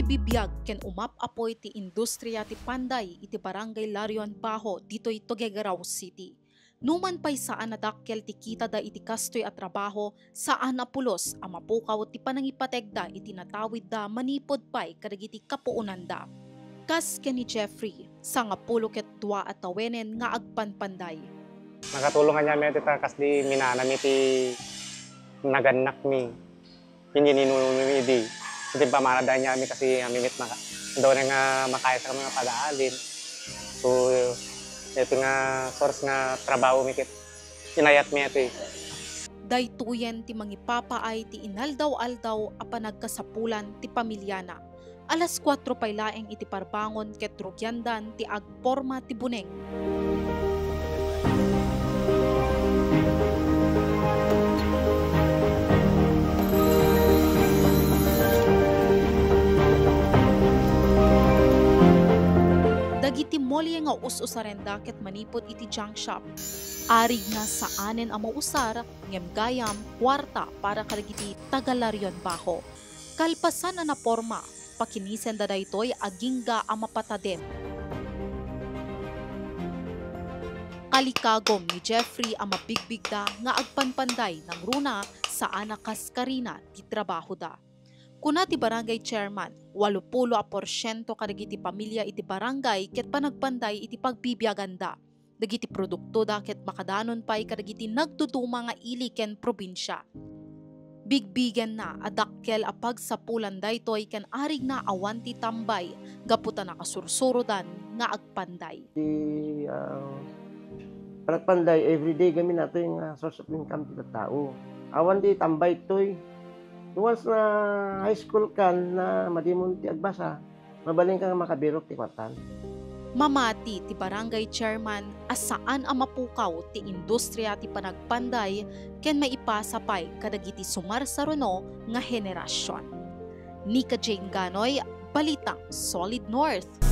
bibiyag ken umap-apoy ti industriya ti Panday iti barangay Larion Bajo ditoy Tuguegarao City. Numan pay saan nadakkel ti kita da iti kastoy at trabaho saan napulos a mapukaw ti panangipategda iti natawid da manipod pay kadagiti kapuunan da. Kas ken ni Jeffrey sa nga 12 at tawenen nga agpanpanday. Nakatulungan niya mi iti kas di minanami ti naganak mi. Pininunumi di. Hindi pa manaday niya mi kasi amimit daw na nga makaya sa mga padaalin. So, ito nga source nga trabaho mi kit inayat mi ito. Daytoyen ti mangipapaay ti inaldaw-aldaw a panagkasapulan ti pamilyana. Alas 4 pay laeng iti parbangon ket rugyandan ti agporma ti buneng. Dagiti molye nga us-usarenda ket manipod iti junk shop. Arig nga saanen a mausar, ngem gayam, kwarta para kadagiti taga-Larion Bajo. Kalpasan na naporma, pakinisen da daytoy agingga a mapatadem. Kalikagom ni Jeffrey a mabigbigda nga agpanpanday ng runa saan nakaskarina ti trabaho da. Kuna ti barangay chairman, 80% kadagiti pamilya iti barangay ket panagpanday iti pagbibiyaganda. Dagiti produkto da ket makadanon pay kadagiti nagduduma nga ili ken probinsya. Bigbigen na adakkel a pagsapulan daytoy ken arig na awan ti tambay gaputa nakasursurodan nga agpanday. Panagpanday everyday kami nato yung source of income ti tao. Awan di tambay toy. Once na high school kan na madimon ti agbasa, mabaling kang makabirok ti kwartan. Mamati ti barangay chairman asaan a mapukaw ti industriya ti panagpanday ken maipasapay kadagiti sumarsaruno nga henerasyon. Nika Jane Ganoy, Balitang Solid North.